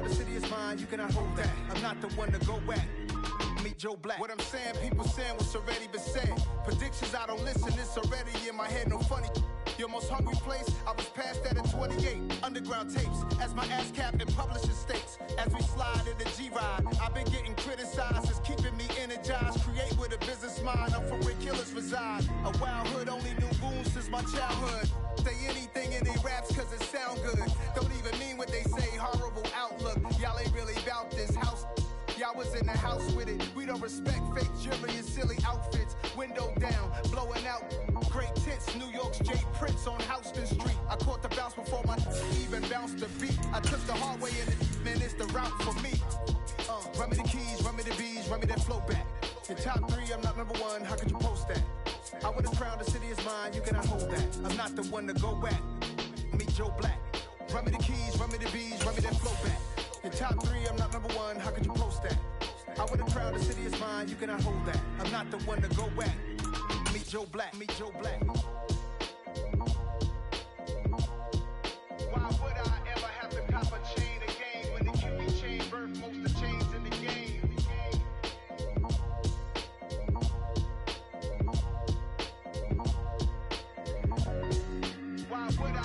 crown, the city is mine, you cannot hold that. I'm not the one to go at. Meet Joe Black. What I'm saying, people saying what's already been said. Predictions, I don't listen, it's already in my head, no funny. Your most hungry place, I was past that at 28. Underground tapes, as my ass cap in publishing states. As we slide in the G-Ride, I've been getting criticized, it's keeping me energized. Create with a business mind, I'm from where killers reside. A wild hood, only knew goons since my childhood. Say anything in they raps cause it sound good. Don't even mean what they say, horrible outlook. Y'all ain't really about this house. Y'all was in the house with it. We don't respect fake jewelry and silly outfits. Window down, blowing out great tits. New York's J. Prince on Houston Street. I caught the bounce before my even bounced the beat. I took the hard way in it, man, it's the route for me. Run me the keys, run me the bees, run me that flow back. Your top 3, I'm not number 1, how could you post that? I would have crowned, the city is mine, you cannot hold that. I'm not the one to go at. Meet Joe Black. Run me the keys, run me the bees, run me that flow back. Your top 3, I'm not number 1, how could you post that? I would have crowned, the city is mine, you cannot hold that. I'm not the one to go at. Meet Joe Black, meet Joe Black. Why would I ever have to cop a chain again when the QB chain birth most of chains in the game? Why would I?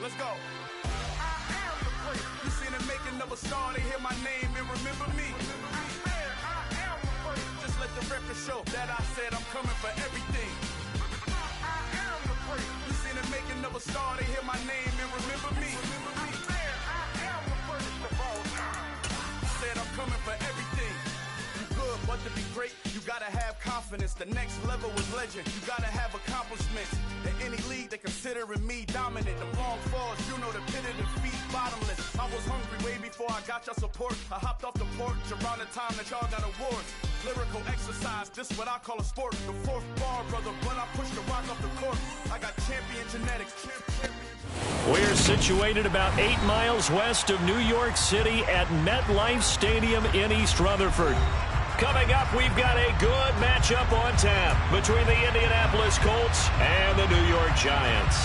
Let's go. You seen the making of a star, they hear my name and remember me. Just let the record show that I said I'm coming for everything. You seen the making of a star, they hear my name and remember me. Said I'm coming for everything. You good, but to be great, you gotta have confidence. The next level is legend. You gotta have accomplishments. In any league, they considering me dominant. The long falls, you know the pit of defeat, bottomless. I was hungry way before I got your support. I hopped off the porch around the time that y'all got awards. Lyrical exercise, this what I call a sport. The fourth bar, brother, when I push the rock off the court. I got champion genetics. We're situated about 8 miles west of New York City at MetLife Stadium in East Rutherford. Coming up, we've got a good matchup on tap between the Indianapolis Colts and the New York Giants.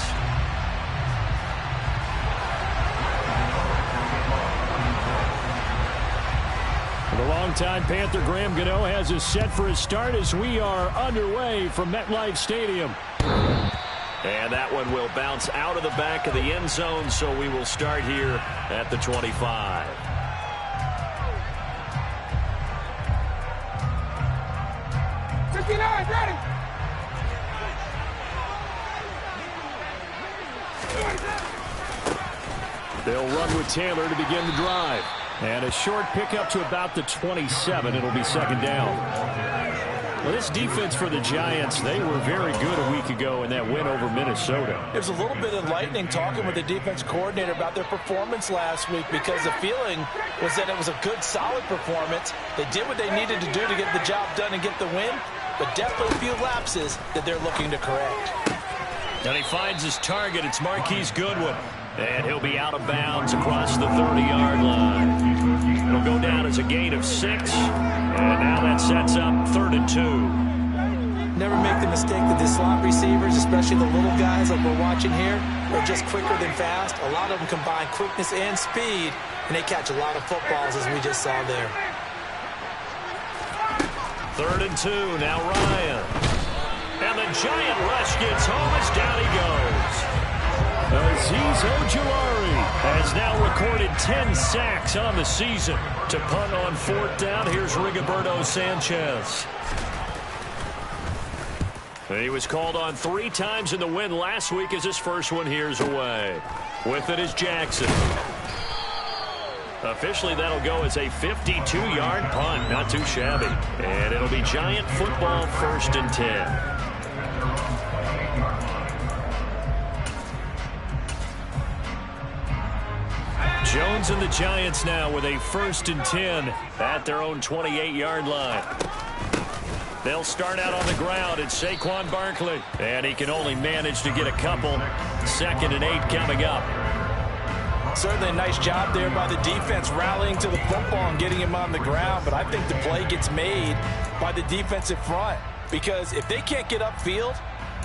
The longtime Panther Graham Gano has us set for a start as we are underway from MetLife Stadium. And that one will bounce out of the back of the end zone, so we will start here at the 25. Ready. They'll run with Taylor to begin the drive. And a short pickup to about the 27. It'll be second down. Well, this defense for the Giants, they were very good a week ago in that win over Minnesota. There's a little bit enlightening talking with the defense coordinator about their performance last week because the feeling was that it was a good, solid performance. They did what they needed to do to get the job done and get the win, but definitely a few lapses that they're looking to correct. And he finds his target. It's Marquise Goodwin. And he'll be out of bounds across the 30-yard line. It'll go down as a gain of 6. And now that sets up 3rd and 2. Never make the mistake that the slot receivers, especially the little guys like we're watching here, are just quicker than fast. A lot of them combine quickness and speed, and they catch a lot of footballs, as we just saw there. 3rd and 2, now Ryan. And the giant rush gets home as down he goes. Azeez Ojulari has now recorded 10 sacks on the season. To punt on 4th down, here's Rigoberto Sanchez. He was called on 3 times in the win last week as his first one here's away. With it is Jackson. Officially, that'll go as a 52-yard punt. Not too shabby. And it'll be Giant football 1st and 10. Jones and the Giants now with a 1st and 10 at their own 28-yard line. They'll start out on the ground. It's Saquon Barkley. And he can only manage to get a couple. 2nd and 8 coming up. Certainly a nice job there by the defense rallying to the football and getting him on the ground. But I think the play gets made by the defensive front. Because if they can't get upfield,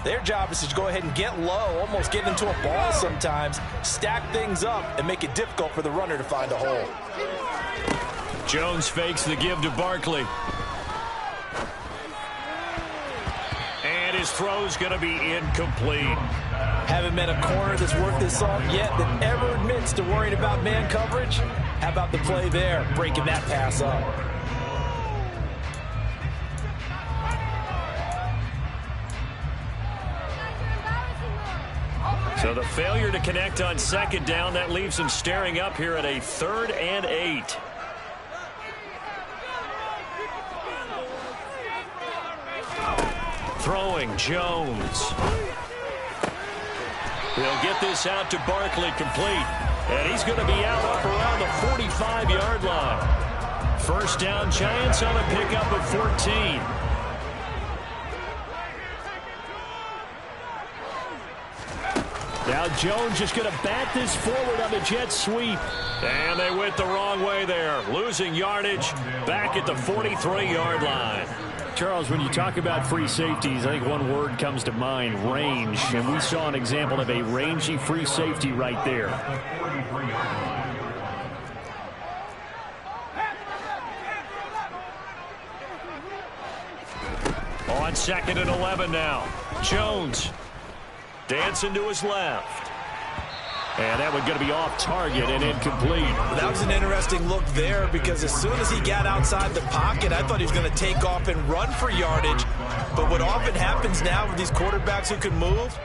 their job is to go ahead and get low, almost get into a ball sometimes, stack things up, and make it difficult for the runner to find a hole. Jones fakes the give to Barkley. And his throw's going to be incomplete. Haven't met a corner that's worth this salt yet that ever admits to worrying about man coverage. How about the play there, breaking that pass up? So the failure to connect on 2nd down, that leaves him staring up here at a 3rd and 8. Throwing Jones. He'll get this out to Barkley, complete. And he's going to be out up around the 45-yard line. 1st down, Giants on a pickup of 14. Now Jones just going to bat this forward on the jet sweep. And they went the wrong way there. Losing yardage back at the 43-yard line. Charles, when you talk about free safeties, I think one word comes to mind, range. And we saw an example of a rangy free safety right there. On 2nd and 11 now. Jones dancing to his left. And that one's going to be off target and incomplete. That was an interesting look there because as soon as he got outside the pocket, I thought he was going to take off and run for yardage. But what often happens now with these quarterbacks who can move,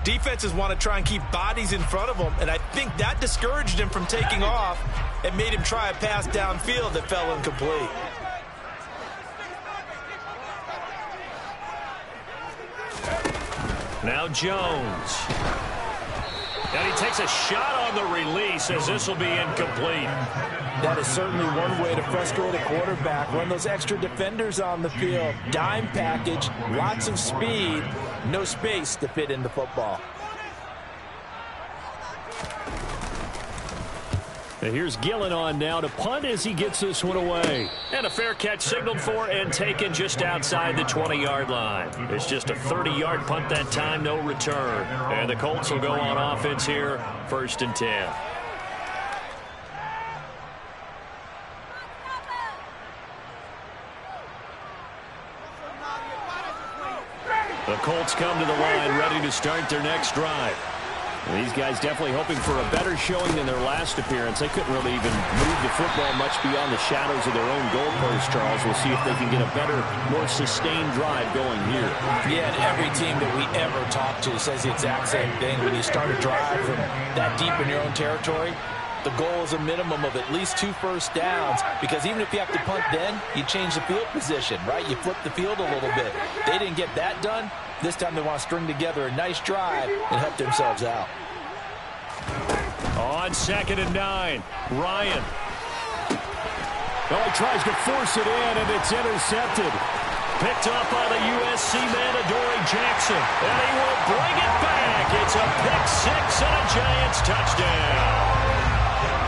defenses want to try and keep bodies in front of them. And I think that discouraged him from taking off and made him try a pass downfield that fell incomplete. Now Jones. And he takes a shot on the release as this will be incomplete. That is certainly one way to frustrate a quarterback. Run those extra defenders on the field. Dime package, lots of speed, no space to fit in the football. And here's Gillen on now to punt as he gets this one away. And a fair catch signaled for and taken just outside the 20-yard line. It's just a 30-yard punt that time, no return. And the Colts will go on offense here, 1st and 10. The Colts come to the line ready to start their next drive. And these guys definitely hoping for a better showing than their last appearance. They couldn't really even move the football much beyond the shadows of their own goalpost, Charles. We'll see if they can get a better, more sustained drive going here. Yeah, and every team that we ever talk to says the exact same thing. When you start a drive from that deep in your own territory, the goal is a minimum of at least 2 first downs, because even if you have to punt then, you change the field position, right? You flip the field a little bit. They didn't get that done. This time they want to string together a nice drive and help themselves out. On 2nd and 9, Ryan. Oh, he tries to force it in, and it's intercepted. Picked up by the USC man, Adoree Jackson. And he will bring it back. It's a pick-6 and a Giants touchdown.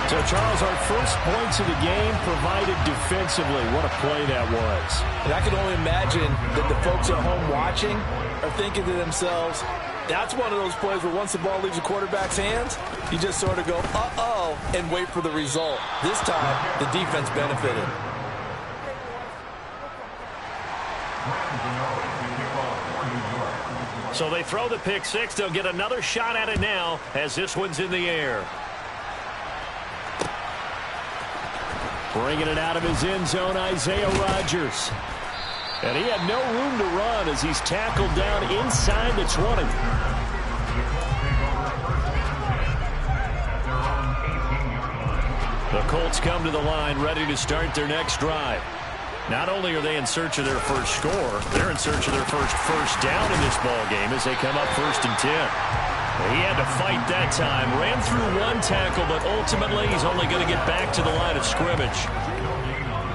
So, Charles, our first points of the game provided defensively. What a play that was. And I can only imagine that the folks at home watching are thinking to themselves, that's one of those plays where once the ball leaves the quarterback's hands, you just sort of go, uh-oh, and wait for the result. This time, the defense benefited. So they throw the pick-6. They'll get another shot at it now as this one's in the air. Bringing it out of his end zone, Isaiah Rodgers. And he had no room to run as he's tackled down inside the 20. The Colts come to the line ready to start their next drive. Not only are they in search of their first score, they're in search of their first down in this ball game as they come up 1st and 10. He had to fight that time. Ran through one tackle, but ultimately he's only going to get back to the line of scrimmage.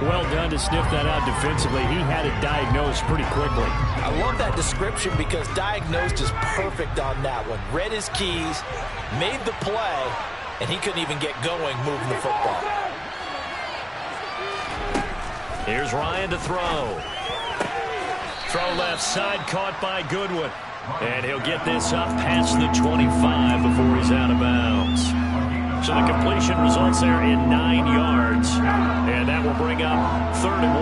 Well done to sniff that out defensively. He had it diagnosed pretty quickly. I love that description because diagnosed is perfect on that one. Read his keys, made the play, and he couldn't even get going moving the football. Here's Ryan to throw. Throw left side, caught by Goodwin. And he'll get this up past the 25 before he's out of bounds. So the completion results there in 9 yards. And that will bring up 3rd and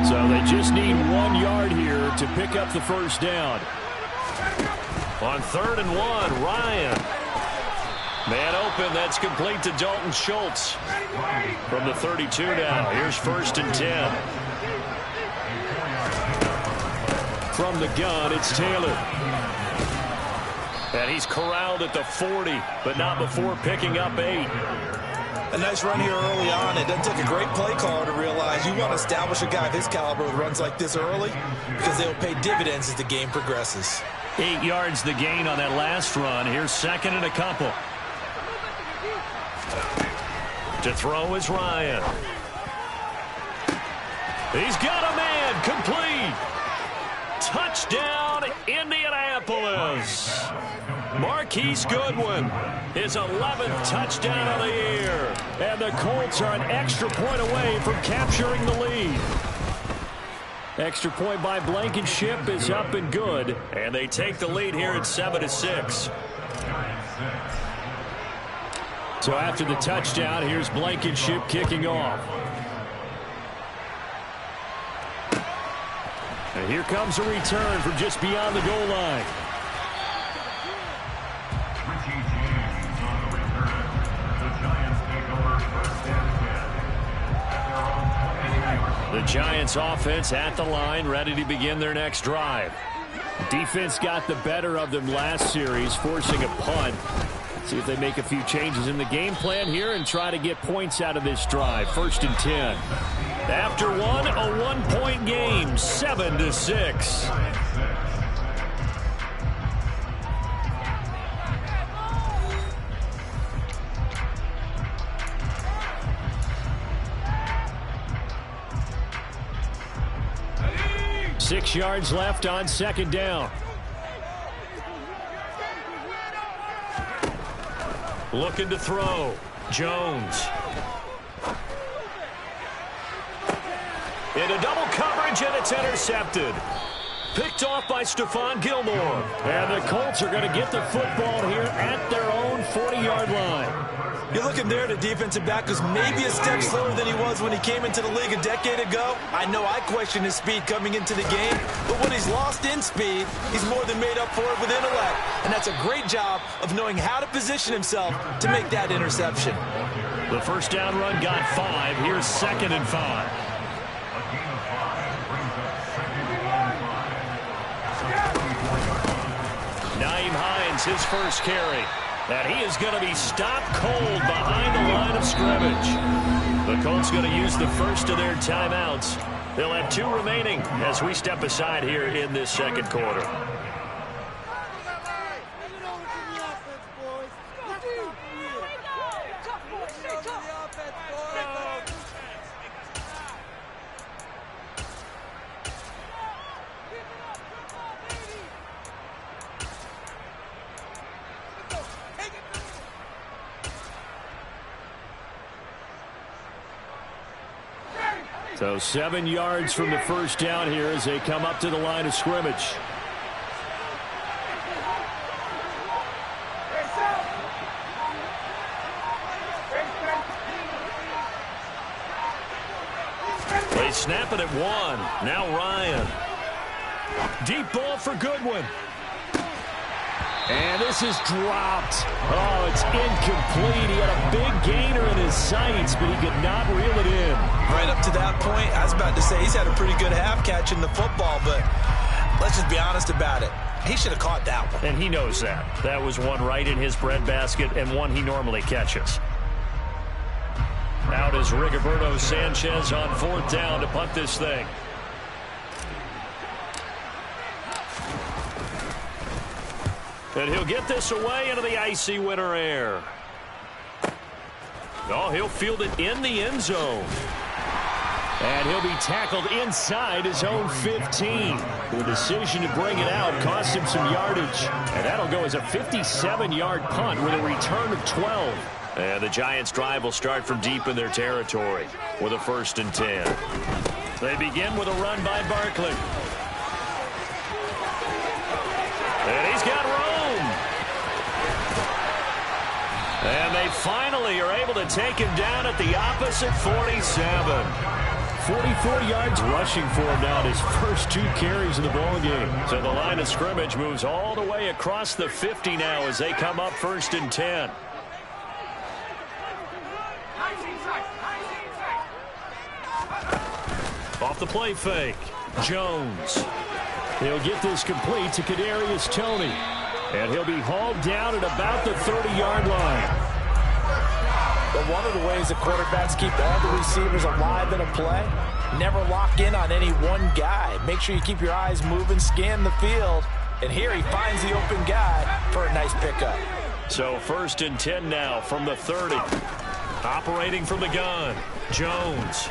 1. So they just need 1 yard here to pick up the first down. On 3rd and 1, Ryan. Man open, that's complete to Dalton Schultz. From the 32 now, here's 1st and 10. From the gun, it's Taylor. And he's corralled at the 40, but not before picking up 8. A nice run here early on. It doesn't take a great play caller to realize you want to establish a guy of his caliber with runs like this early because they'll pay dividends as the game progresses. 8 yards the gain on that last run. Here's 2nd and a couple. To throw is Ryan. He's got a man, complete. Touchdown, Indianapolis. Marquise Goodwin, his 11th touchdown of the year. And the Colts are an extra point away from capturing the lead. Extra point by Blankenship is up and good. And they take the lead here at 7-6. So after the touchdown, here's Blankenship kicking off. And here comes a return from just beyond the goal line. The Giants offense at the line, ready to begin their next drive. Defense got the better of them last series, forcing a punt. See if they make a few changes in the game plan here and try to get points out of this drive. 1st and 10. After one, a 1-point game, 7-6. Six yards left on 2nd down. Looking to throw. Jones. Into double coverage, and it's intercepted. Picked off by Stephon Gilmore. And the Colts are going to get the football here at their own 40-yard line. You're looking there, the defensive back was maybe a step slower than he was when he came into the league a decade ago. I know I questioned his speed coming into the game, but when he's lost in speed, he's more than made up for it with intellect. And that's a great job of knowing how to position himself to make that interception. The first down run got 5. Here's 2nd and 5. Nyheim Hines, his first carry. And he is going to be stopped cold behind the line of scrimmage. The Colts going to use the first of their timeouts. They'll have 2 remaining as we step aside here in this 2nd quarter. So 7 yards from the first down here as they come up to the line of scrimmage. They snap it at 1. Now Ryan. Deep ball for Goodwin. And this is dropped. Oh, it's incomplete. He had a big gainer in his sights, but he could not reel it in. Right up to that point, I was about to say he's had a pretty good half catching the football, but let's just be honest about it. He should have caught that one. And he knows that. That was one right in his breadbasket and one he normally catches. Out is Rigoberto Sanchez on 4th down to punt this thing. And he'll get this away into the icy winter air. Oh, he'll field it in the end zone. And he'll be tackled inside his own 15. The decision to bring it out cost him some yardage. And that'll go as a 57-yard punt with a return of 12. And the Giants' drive will start from deep in their territory with a 1st and 10. They begin with a run by Barkley. And he's got room. And they finally are able to take him down at the opposite 47. 44 yards rushing for him now in his first 2 carries of the ball game. So the line of scrimmage moves all the way across the 50 now as they come up 1st and 10. Off the play fake. Jones. He'll get this complete to Kadarius Toney. And he'll be hauled down at about the 30-yard line. But one of the ways the quarterbacks keep all the receivers alive in a play, never lock in on any one guy. Make sure you keep your eyes moving, scan the field. And here he finds the open guy for a nice pickup. So 1st and 10 now from the 30. Operating from the gun, Jones.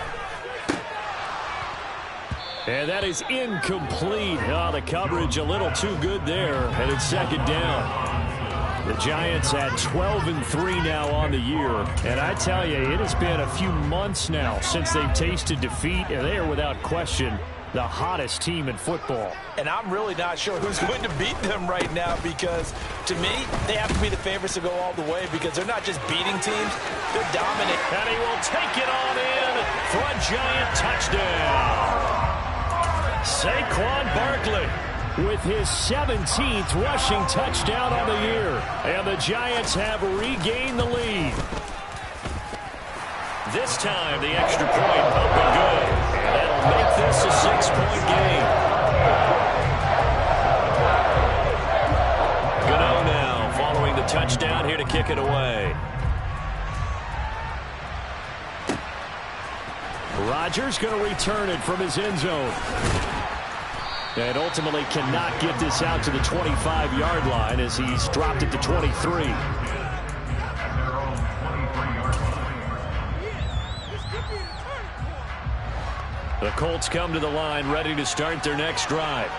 And that is incomplete. Oh, the coverage a little too good there, and it's 2nd down. The Giants at 12-3 now on the year. And I tell you, it has been a few months now since they've tasted defeat, and they are without question the hottest team in football. And I'm really not sure who's going to beat them right now because, to me, they have to be the favorites to go all the way because they're not just beating teams, they're dominant. And he will take it on in for a Giant touchdown. Saquon Barkley with his 17th rushing touchdown on the year. And the Giants have regained the lead. This time, the extra point up and good. And that'll make this a 6-point game. Gano now following the touchdown here to kick it away. Rodgers going to return it from his end zone. And ultimately cannot get this out to the 25-yard line as he's dropped it to 23. The Colts come to the line ready to start their next drive.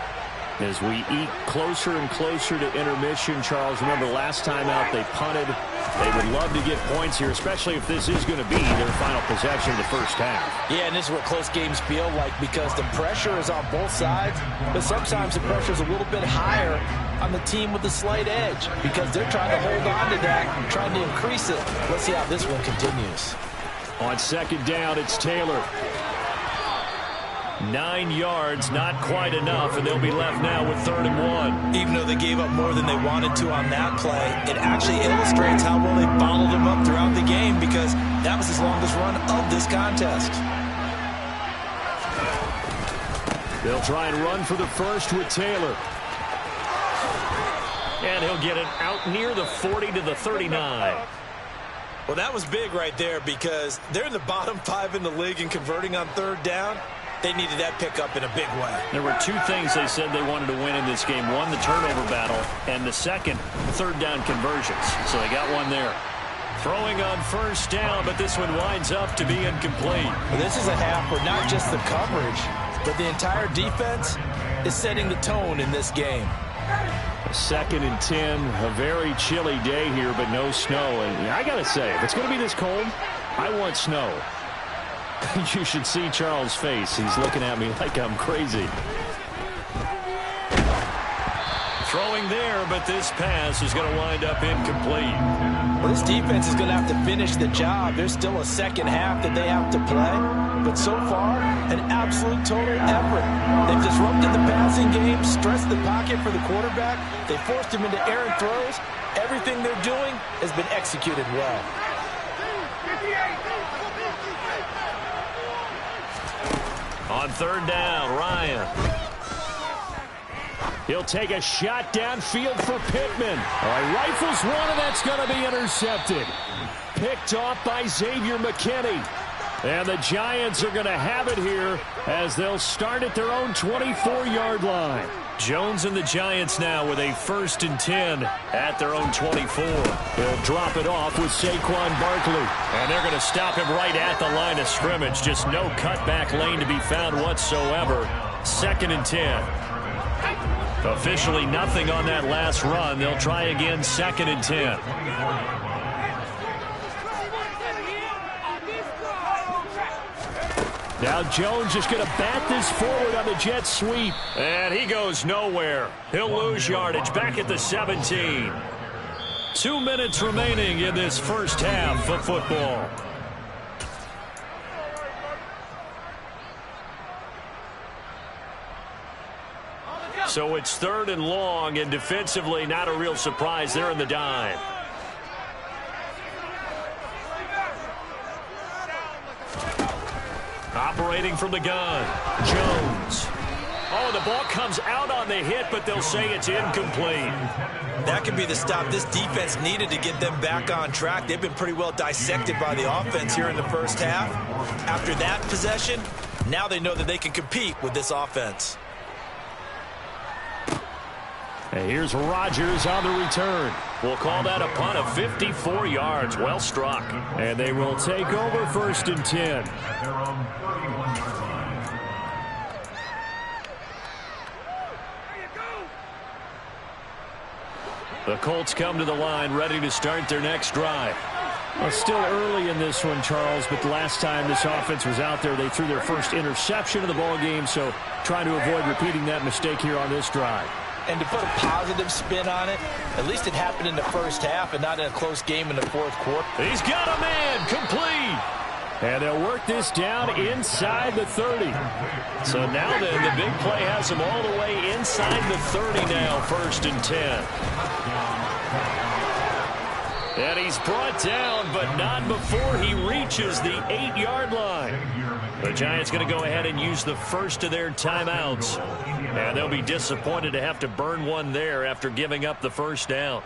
As we eke closer and closer to intermission, Charles, remember last time out they punted. They would love to get points here, especially if this is going to be their final possession of the first half. Yeah, and this is what close games feel like because the pressure is on both sides, but sometimes the pressure is a little bit higher on the team with the slight edge because they're trying to hold on to that, trying to increase it. Let's see how this one continues. On 2nd down, it's Taylor. 9 yards, not quite enough, and they'll be left now with 3rd and 1. Even though they gave up more than they wanted to on that play, it actually illustrates how well they bottled them up throughout the game because that was his longest run of this contest. They'll try and run for the first with Taylor. And he'll get it out near the 40 to the 39. Well, that was big right there because they're in the bottom 5 in the league in converting on 3rd down. They needed that pickup in a big way. There were 2 things they said they wanted to win in this game. One, the turnover battle, and the second, 3rd down conversions. So they got one there. Throwing on 1st down, but this one winds up to be incomplete. Well, this is a half where not just the coverage, but the entire defense is setting the tone in this game. 2nd and 10, a very chilly day here, but no snow. And I got to say, if it's going to be this cold, I want snow. You should see Charles' face. He's looking at me like I'm crazy. Throwing there, but this pass is going to wind up incomplete. Well, this defense is going to have to finish the job. There's still a second half that they have to play. But so far, an absolute total effort. They've disrupted the passing game, stressed the pocket for the quarterback. They forced him into errant throws. Everything they're doing has been executed well. On 3rd down, Ryan. He'll take a shot downfield for Pittman. Rifles one, and that's going to be intercepted. Picked off by Xavier McKinney. And the Giants are going to have it here as they'll start at their own 24-yard line. Jones and the Giants now with a 1st and 10 at their own 24. He'll drop it off with Saquon Barkley. And they're going to stop him right at the line of scrimmage. Just no cutback lane to be found whatsoever. 2nd and 10. Officially nothing on that last run. They'll try again 2nd and 10. Now Jones just going to bat this forward on the jet sweep. And he goes nowhere. He'll lose yardage back at the 17. 2 minutes remaining in this first half of football. So it's 3rd and long, and defensively not a real surprise. They're in the dime. Operating from the gun, Jones. Oh, the ball comes out on the hit, but they'll say it's incomplete. That could be the stop this defense needed to get them back on track. They've been pretty well dissected by the offense here in the first half. After that possession, now they know that they can compete with this offense. And here's Rodgers on the return. We'll call that a punt of 54 yards. Well struck. And they will take over 1st and 10. The Colts come to the line ready to start their next drive. Well, still early in this one, Charles, but the last time this offense was out there, they threw their first interception of the ball game, so trying to avoid repeating that mistake here on this drive. And to put a positive spin on it, at least it happened in the first half and not in a close game in the 4th quarter. He's got a man, complete. And they'll work this down inside the 30. So now then, the big play has them all the way inside the 30 now, 1st and 10. And he's brought down, but not before he reaches the 8-yard line. The Giants going to go ahead and use the first of their timeouts. And they'll be disappointed to have to burn one there after giving up the first down.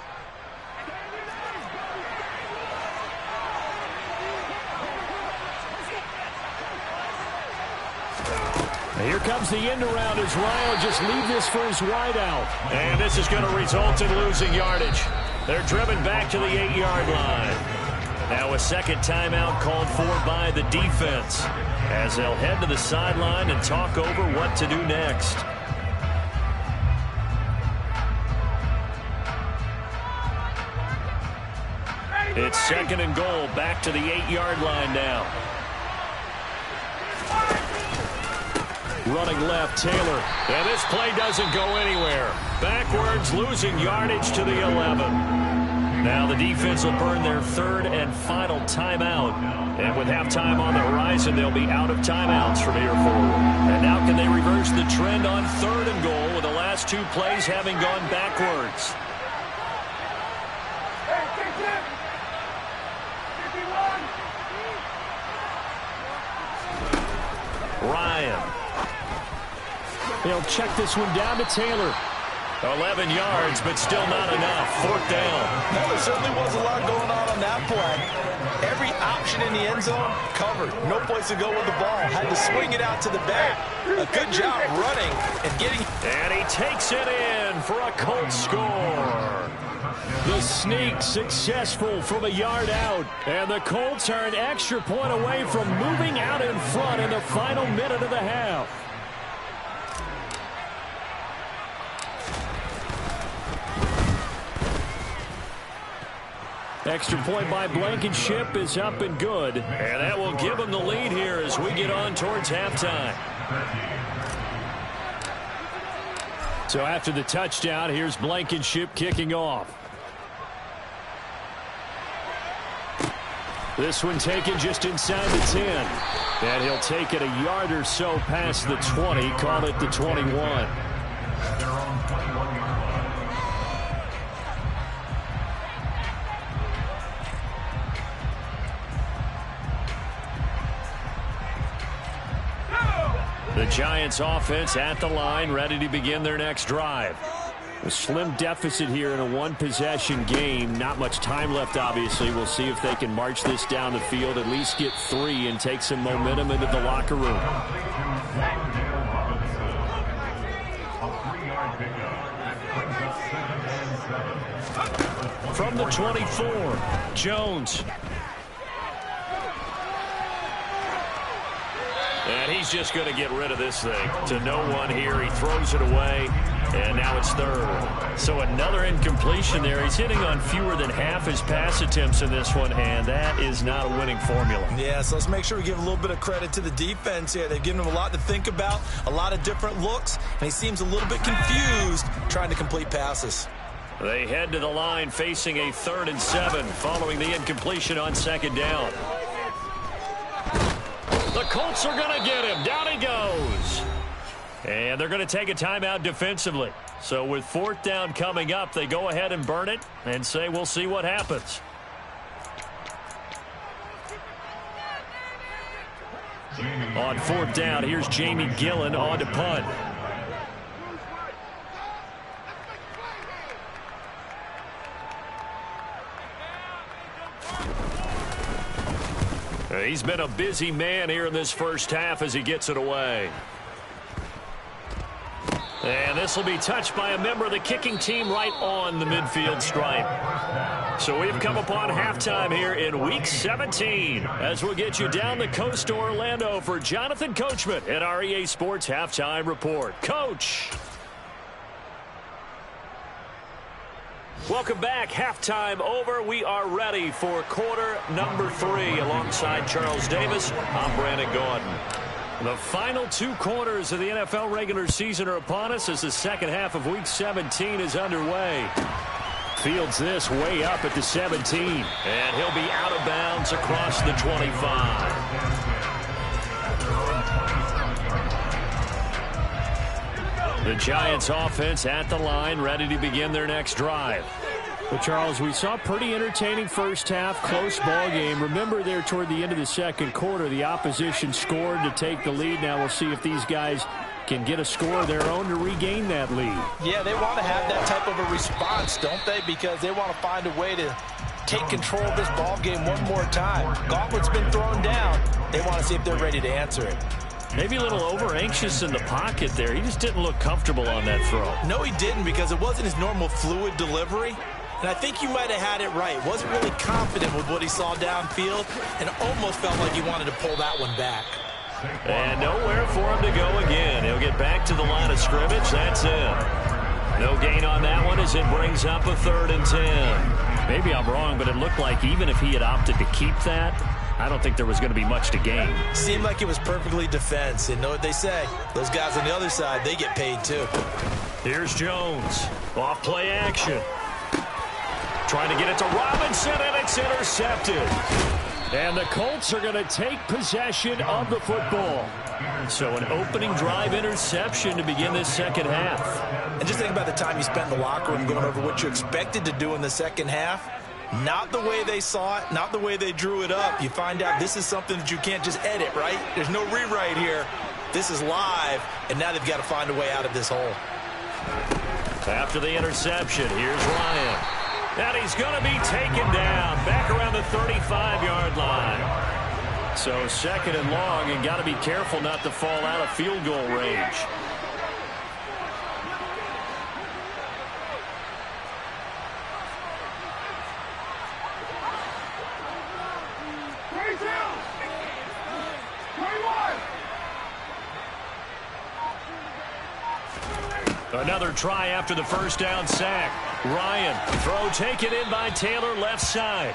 Here comes the end around as Ryan will just leave this for his wideout. And this is going to result in losing yardage. They're driven back to the 8-yard line. Now a second timeout called for by the defense as they'll head to the sideline and talk over what to do next. It's 2nd and goal, back to the 8-yard line now. Running left, Taylor. And this play doesn't go anywhere. Backwards, losing yardage to the 11. Now the defense will burn their 3rd and final timeout. And with halftime on the horizon, they'll be out of timeouts from here forward. And now can they reverse the trend on 3rd and goal with the last 2 plays having gone backwards? Ryan. They'll check this one down to Taylor. 11 yards, but still not enough. 4th down. Well, there certainly was a lot going on that play. Every option in the end zone covered. No place to go with the ball. Had to swing it out to the back. A good job running and getting. And he takes it in for a Colts score. The sneak successful from a yard out. And the Colts are an extra point away from moving out in front in the final minute of the half. Extra point by Blankenship is up and good. And that will give them the lead here as we get on towards halftime. So after the touchdown, here's Blankenship kicking off. This one taken just inside the 10. And he'll take it a yard or so past the 20, call it the 21. The Giants offense at the line, ready to begin their next drive. A slim deficit here in a one-possession game. Not much time left, obviously. We'll see if they can march this down the field, at least get 3, and take some momentum into the locker room. From the 24, Jones. And he's just going to get rid of this thing. To no one here. He throws it away. And now it's 3rd. So another incompletion there. He's hitting on fewer than half his pass attempts in this one, and that is not a winning formula. Yeah, so let's make sure we give a little bit of credit to the defense here. They've given him a lot to think about, a lot of different looks, and he seems a little bit confused trying to complete passes. They head to the line facing a 3rd and 7 following the incompletion on 2nd down. The Colts are going to get him. Down he goes. And they're going to take a timeout defensively. So with 4th down coming up, they go ahead and burn it and say we'll see what happens. On 4th down, here's Jamie Gillen on to punt. He's been a busy man here in this first half as he gets it away. And this will be touched by a member of the kicking team right on the midfield stripe. So we've come upon halftime here in Week 17 as we'll get you down the coast to Orlando for Jonathan Coachman at our EA Sports Halftime Report. Coach. Welcome back. Halftime over. We are ready for quarter number 3 alongside Charles Davis. I'm Brandon Gordon. The final 2 quarters of the NFL regular season are upon us as the second half of Week 17 is underway. Fields this way up at the 17, and he'll be out of bounds across the 25. The Giants offense at the line, ready to begin their next drive. But, Charles, we saw a pretty entertaining first half, close ball game. Remember there toward the end of the second quarter, the opposition scored to take the lead. Now we'll see if these guys can get a score of their own to regain that lead. Yeah, they want to have that type of a response, don't they? Because they want to find a way to take control of this ball game one more time. Gauntlet's been thrown down. They want to see if they're ready to answer it. Maybe a little over-anxious in the pocket there. He just didn't look comfortable on that throw. No, he didn't, because it wasn't his normal fluid delivery. And I think you might have had it right. Wasn't really confident with what he saw downfield, and almost felt like he wanted to pull that one back. And nowhere for him to go again. He'll get back to the line of scrimmage. That's it. No gain on that one as it brings up a 3rd and 10. Maybe I'm wrong, but it looked like even if he had opted to keep that, I don't think there was going to be much to gain. Seemed like it was perfectly defense. And know what they say? Those guys on the other side, they get paid too. Here's Jones. Off play action. Trying to get it to Robinson, and it's intercepted. And the Colts are going to take possession of the football. So an opening drive interception to begin this second half. And just think about the time you spent in the locker room going over what you expected to do in the second half. Not the way they saw it, not the way they drew it up. You find out this is something that you can't just edit, right? There's no rewrite here. This is live, and now they've got to find a way out of this hole. After the interception, here's Ryan. And he's going to be taken down back around the 35-yard line. So 2nd and long, and got to be careful not to fall out of field goal range. Another try after the first down sack. Ryan, throw taken in by Taylor, left side.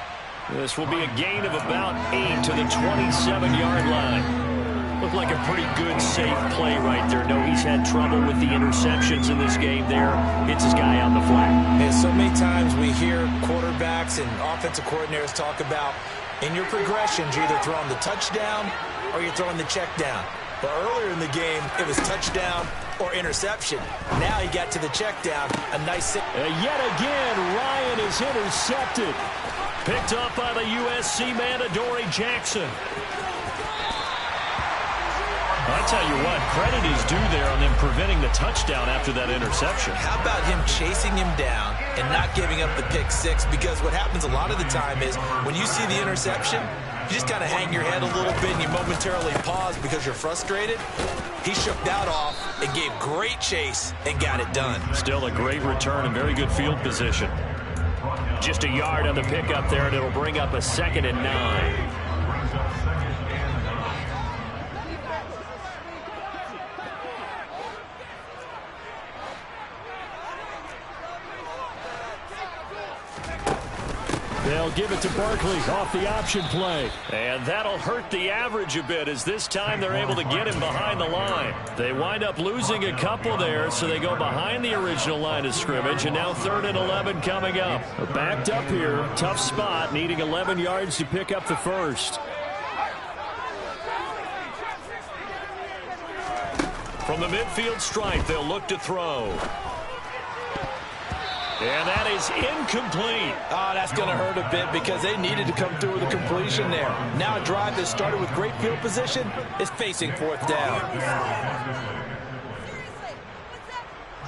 This will be a gain of about 8 to the 27-yard line. Looked like a pretty good, safe play right there. No, he's had trouble with the interceptions in this game there. Hits his guy on the flat. And so many times we hear quarterbacks and offensive coordinators talk about in your progressions, you're either throwing the touchdown or you're throwing the check down. But earlier in the game, it was touchdown or interception. Now he got to the check down. A nice... Yet again, Ryan is intercepted. Picked up by the USC man, Adoree Jackson. A I'll tell you what, credit is due there on them preventing the touchdown after that interception. How about him chasing him down and not giving up the pick six? Because what happens a lot of the time is when you see the interception, you just kind of hang your head a little bit and you momentarily pause because you're frustrated. He shook that off and gave great chase and got it done. Still a great return and very good field position. Just a yard on the pickup there, and it'll bring up a 2nd and 9. They'll give it to Barkley off the option play. And that'll hurt the average a bit as this time they're able to get him behind the line. They wind up losing a couple there, so they go behind the original line of scrimmage, and now 3rd and 11 coming up. Backed up here, tough spot, needing 11 yards to pick up the first. From the midfield stripe, they'll look to throw. And that is incomplete. Oh, that's going to hurt a bit because they needed to come through with a completion there. Now a drive that started with great field position is facing 4th down.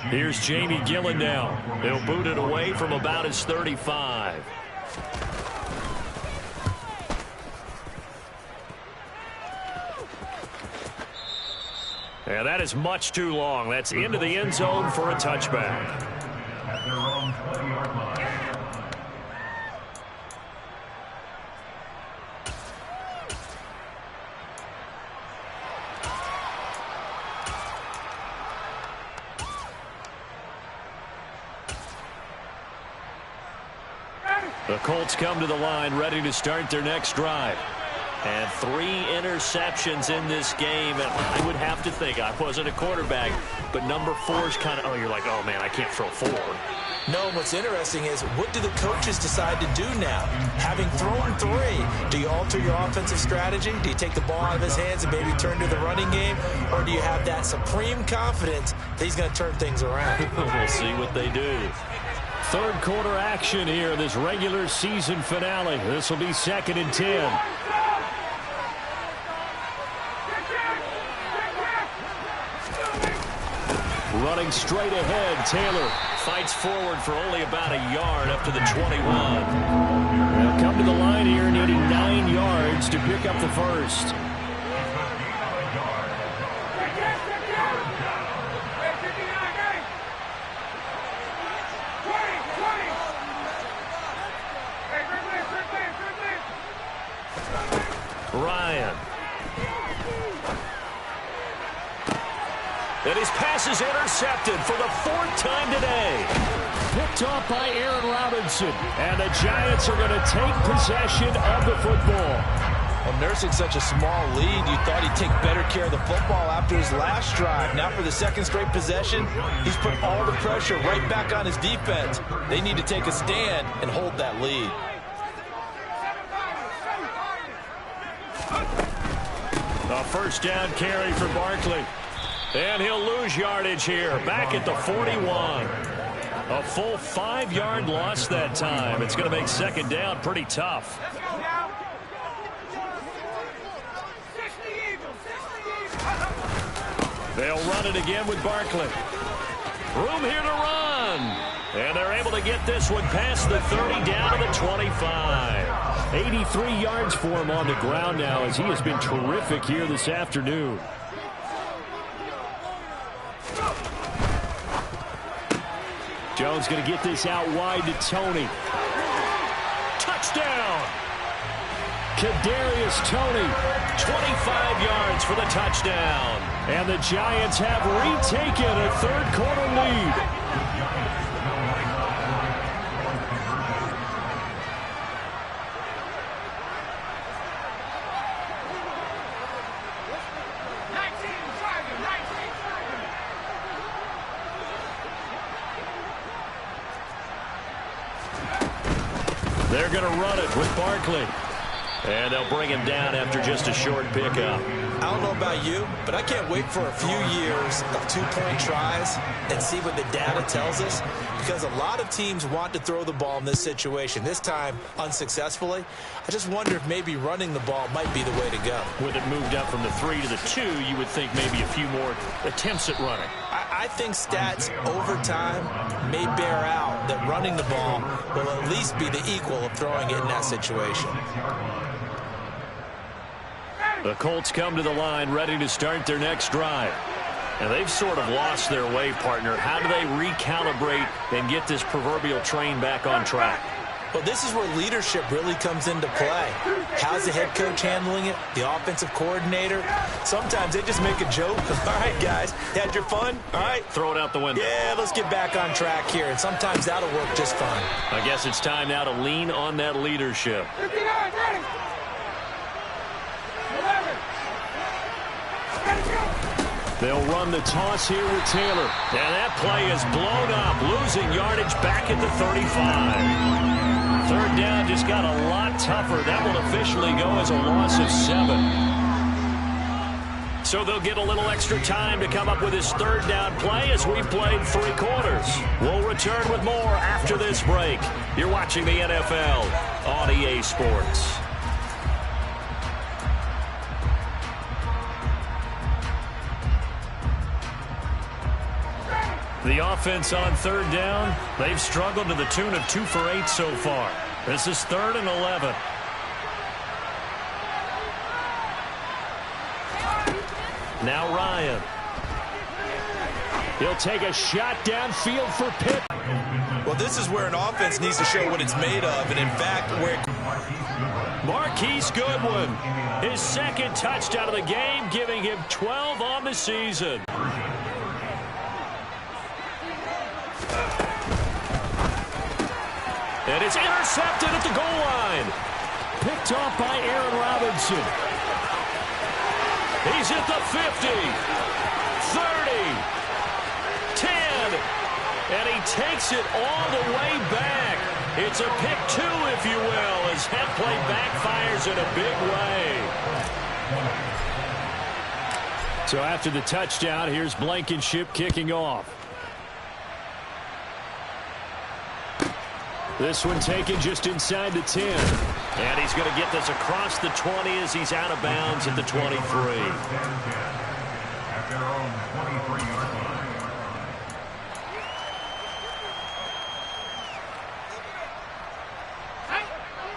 Here's Jamie Gillen now. He'll boot it away from about his 35. And that is much too long. That's into the end zone for a touchback. The Colts come to the line ready to start their next drive. And 3 interceptions in this game. And I would have to think, I wasn't a quarterback, but number 4 is kind of, you're like, oh, man, I can't throw 4. No, what's interesting is what do the coaches decide to do now? Having thrown 3, do you alter your offensive strategy? Do you take the ball out of his hands and maybe turn to the running game? Or do you have that supreme confidence that he's going to turn things around? We'll see what they do. 3rd quarter action here, this regular season finale. This will be 2nd and 10. Running straight ahead, Taylor fights forward for only about a yard up to the 21. They'll come to the line here needing 9 yards to pick up the first. Ryan. And his pass is intercepted for the 4th time today. Picked off by Aaron Robinson. And the Giants are going to take possession of the football. Well, nursing such a small lead, you thought he'd take better care of the football after his last drive. Now for the 2nd straight possession, he's put all the pressure right back on his defense. They need to take a stand and hold that lead. A 1st down carry for Barkley. And he'll lose yardage here, back at the 41. A full 5-yard loss that time. It's going to make 2nd down pretty tough. They'll run it again with Barkley. Room here to run. And they're able to get this one past the 30 down to the 25. 83 yards for him on the ground now as he has been terrific here this afternoon. Jones going to get this out wide to Tony. Touchdown! Kadarius Toney, 25 yards for the touchdown. And the Giants have retaken a 3rd quarter lead. They're going to run it with Barkley. And they'll bring him down after just a short pickup. I don't know about you, but I can't wait for a few years of two-point tries and see what the data tells us, because a lot of teams want to throw the ball in this situation, this time unsuccessfully. I just wonder if maybe running the ball might be the way to go. With it moved up from the 3 to the 2, you would think maybe a few more attempts at running. I think stats over time may bear out that running the ball will at least be the equal of throwing it in that situation. The Colts come to the line ready to start their next drive. And they've sort of lost their way, partner. How do they recalibrate and get this proverbial train back on track? Well, this is where leadership really comes into play. How's the head coach handling it? The offensive coordinator? Sometimes they just make a joke. All right, guys, had your fun? All right. Throw it out the window. Yeah, let's get back on track here. And sometimes that'll work just fine. I guess it's time now to lean on that leadership. They'll run the toss here with Taylor. And that play is blown up, losing yardage back at the 35. Third down just got a lot tougher. That will officially go as a loss of 7. So they'll get a little extra time to come up with his third down play as we've played 3 quarters. We'll return with more after this break. You're watching the NFL on EA Sports. The offense on third down, they've struggled to the tune of 2 for 8 so far. This is 3rd and 11. Now Ryan. He'll take a shot downfield for Pitt. Well, this is where an offense needs to show what it's made of, and in fact, where Marquise Goodwin, his 2nd touchdown of the game, giving him 12 on the season. And it's intercepted at the goal line. Picked off by Aaron Robinson. He's at the 50, 30, 10, and he takes it all the way back. It's a pick 2, if you will, as that play backfires in a big way. So after the touchdown, here's Blankenship kicking off. This one taken just inside the 10. And he's going to get this across the 20 as he's out of bounds at the 23.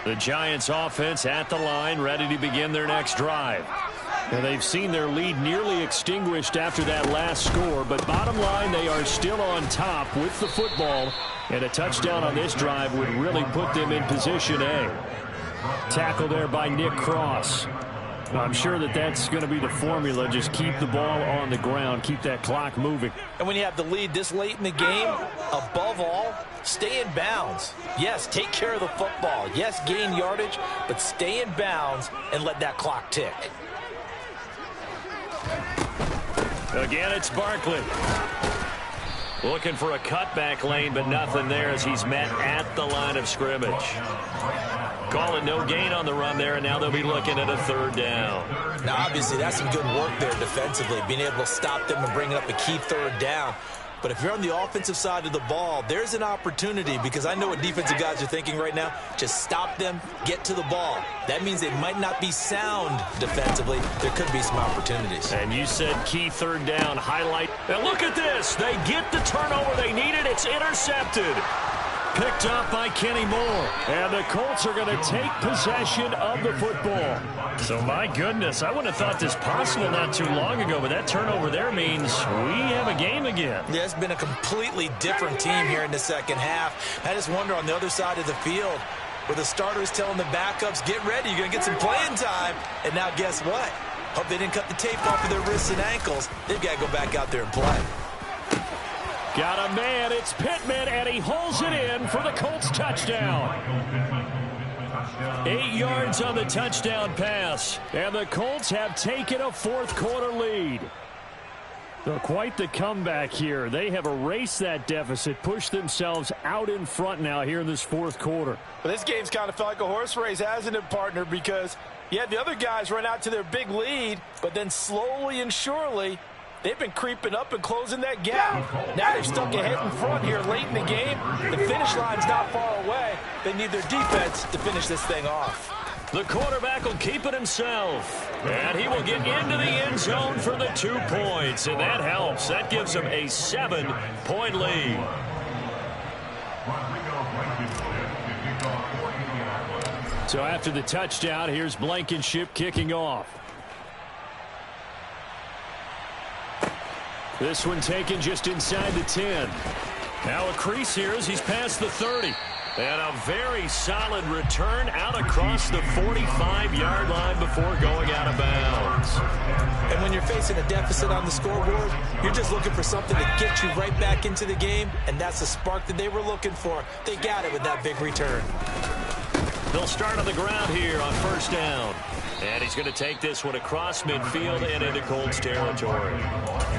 The Giants offense at the line, ready to begin their next drive. And they've seen their lead nearly extinguished after that last score, but bottom line, they are still on top with the football, and a touchdown on this drive would really put them in position A. Tackle there by Nick Cross. I'm sure that that's going to be the formula. Just keep the ball on the ground, keep that clock moving. And when you have the lead this late in the game, above all, stay in bounds. Yes, take care of the football. Yes, gain yardage, but stay in bounds and let that clock tick. Again, it's Barkley. Looking for a cutback lane, but nothing there as he's met at the line of scrimmage. Calling no gain on the run there, and now they'll be looking at a 3rd down. Now, obviously, that's some good work there defensively, being able to stop them and bringing up a key 3rd down. But if you're on the offensive side of the ball, there's an opportunity, because I know what defensive guys are thinking right now. Just stop them, get to the ball. That means they might not be sound defensively. There could be some opportunities. And you said key 3rd down highlight. And look at this. They get the turnover they needed. It's intercepted. Picked up by Kenny Moore. And the Colts are going to take possession of the football. So, my goodness, I wouldn't have thought this possible not too long ago, but that turnover there means we have a game again. Yeah, it's been a completely different team here in the second half. I just wonder on the other side of the field, where the starters telling the backups, get ready, you're going to get some playing time. And now guess what? Hope they didn't cut the tape off of their wrists and ankles. They've got to go back out there and play. Got a man, it's Pittman, and he holds it in for the Colts touchdown. 8 yards on the touchdown pass, and the Colts have taken a 4th quarter lead. So quite the comeback here. They have erased that deficit, pushed themselves out in front now here in this 4th quarter. But this game's kind of felt like a horse race, hasn't it, partner? Because Yeah, the other guys run out to their big lead, but then slowly and surely, they've been creeping up and closing that gap. Now they're stuck ahead in front here late in the game. The finish line's not far away. They need their defense to finish this thing off. The quarterback will keep it himself. And he will get into the end zone for the 2 points. And that helps. That gives him a 7-point lead. So after the touchdown, here's Blankenship kicking off. This one taken just inside the 10. Now a crease here as he's past the 30. And a very solid return out across the 45-yard line before going out of bounds. And when you're facing a deficit on the scoreboard, you're just looking for something to get you right back into the game, and that's the spark that they were looking for. They got it with that big return. They'll start on the ground here on first down. And he's going to take this one across midfield and into Colts territory.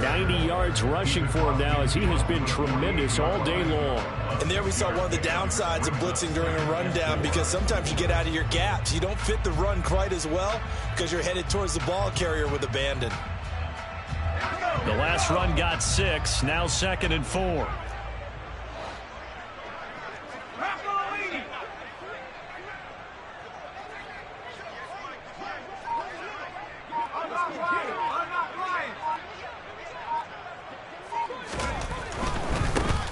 90 yards rushing for him now as he has been tremendous all day long. And there we saw one of the downsides of blitzing during a rundown, because sometimes you get out of your gaps. You don't fit the run quite as well because you're headed towards the ball carrier with abandon. The last run got 6, now 2nd and 4.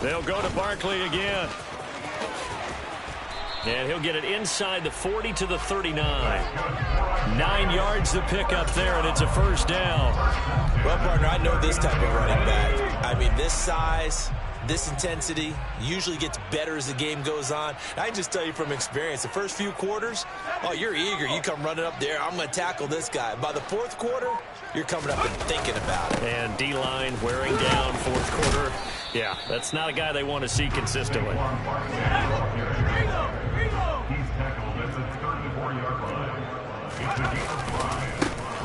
They'll go to Barkley again. And he'll get it inside the 40 to the 39. 9 yards to pick up there, and it's a first down. Well, partner, I know this type of running back. I mean, this size, this intensity usually gets better as the game goes on. I can just tell you from experience, the first few quarters, oh, you're eager. You come running up there, I'm going to tackle this guy. By the fourth quarter, you're coming up and thinking about it. And D-line wearing down fourth quarter. Yeah, that's not a guy they want to see consistently.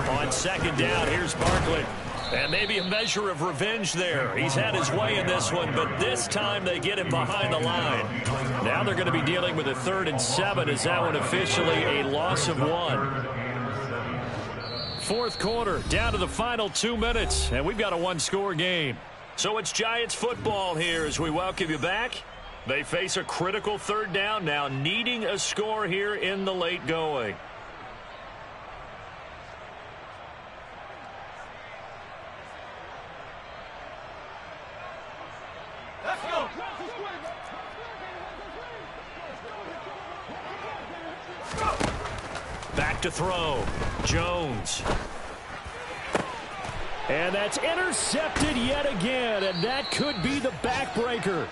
On second down, here's Barkley. And maybe a measure of revenge there. He's had his way in this one, but this time they get him behind the line. Now they're going to be dealing with a 3rd and 7. Is that one officially a loss of 1? Fourth quarter, down to the final 2 minutes, and we've got a 1-score game. So it's Giants football here as we welcome you back. They face a critical 3rd down now, needing a score here in the late going. Let's go. Back to throw. Jones. And that's intercepted yet again, and that could be the backbreaker.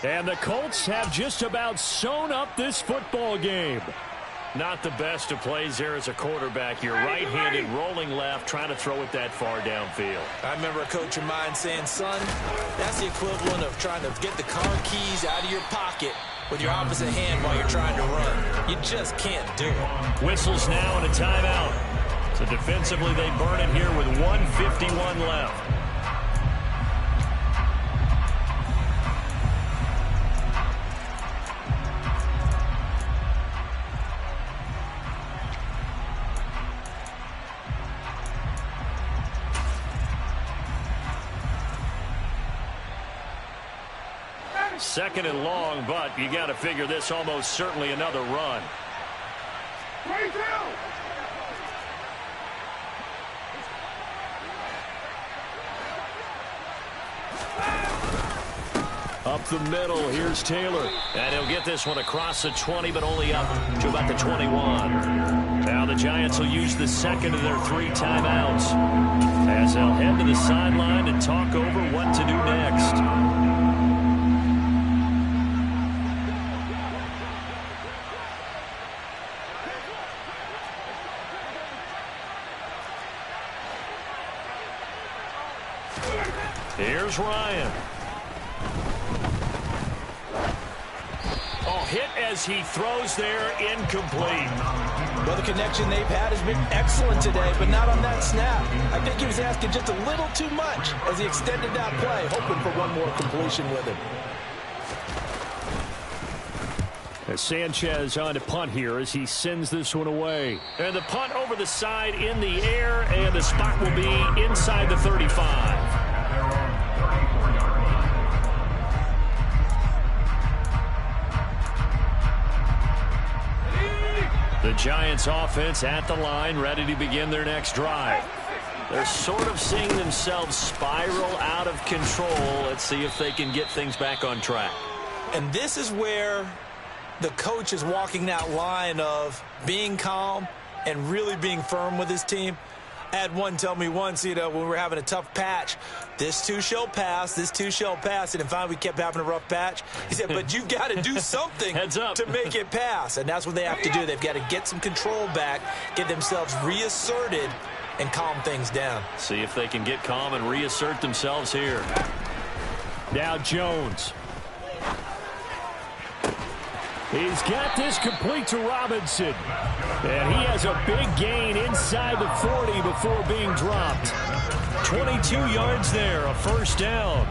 And the Colts have just about sewn up this football game. Not the best of plays there as a quarterback. You're right-handed, rolling left, trying to throw it that far downfield. I remember a coach of mine saying, son, that's the equivalent of trying to get the car keys out of your pocket with your opposite hand while you're trying to run. You just can't do it. Whistles now and a timeout. So defensively, they burn it here with 1:51 left. Second and long, but you got to figure this almost certainly another run. Up the middle, here's Taylor. And he'll get this one across the 20, but only up to about the 21. Now the Giants will use the second of their 3 timeouts as they'll head to the sideline and talk over what to do next. Here's Ryan. Oh, hit as he throws there, incomplete. Well, the connection they've had has been excellent today, but not on that snap. I think he was asking just a little too much as he extended that play, hoping for one more completion with him. As Sanchez on to punt here as he sends this one away. And the punt over the side in the air, and the spot will be inside the 35. The Giants offense at the line, ready to begin their next drive. They're sort of seeing themselves spiral out of control. Let's see if they can get things back on track. And this is where the coach is walking that line of being calm and really being firm with his team. I had one tell me once, when we were having a tough patch, this too shall pass, this too shall pass. And finally we kept having a rough patch. He said, but you've got to do something to make it pass. And that's what they have to do. They've got to get some control back, get themselves reasserted, and calm things down. See if they can get calm and reassert themselves here. Now Jones. He's got this complete to Robinson. And he has a big gain inside the 40 before being dropped. 22 yards there, a first down.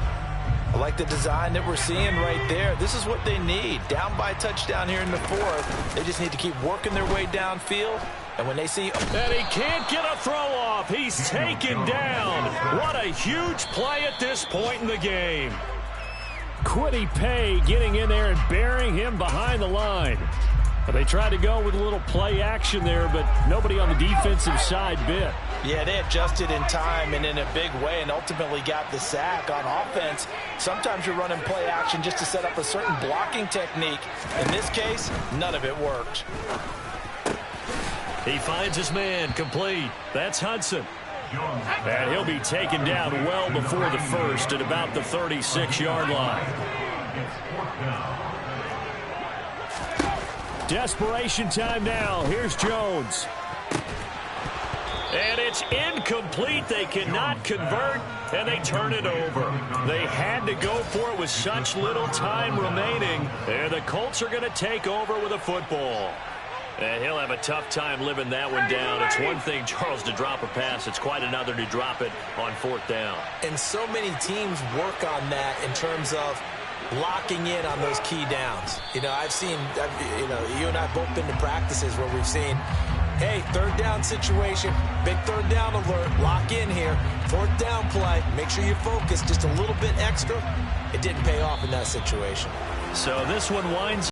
I like the design that we're seeing right there. This is what they need. Down by a touchdown here in the fourth. They just need to keep working their way downfield. And when they see... And he can't get a throw off. He's taken down. What a huge play at this point in the game. Quiddy Pay getting in there and burying him behind the line. But they tried to go with a little play action there, but nobody on the defensive side bit. Yeah, they adjusted in time and in a big way and ultimately got the sack. On offense, sometimes you're running play action just to set up a certain blocking technique. In this case, none of it worked. He finds his man complete. That's Hudson. And he'll be taken down well before the first at about the 36-yard line. Desperation time now. Here's Jones. And it's incomplete. They cannot convert, and they turn it over. They had to go for it with such little time remaining. And the Colts are going to take over with a football. And he'll have a tough time living that one down. It's one thing, Charles, to drop a pass. It's quite another to drop it on fourth down. And so many teams work on that in terms of locking in on those key downs. I've seen, you and I both been to practices where we've seen, hey, third down situation, big third down alert, lock in here, fourth down play, make sure you focus just a little bit extra. It didn't pay off in that situation. So this one winds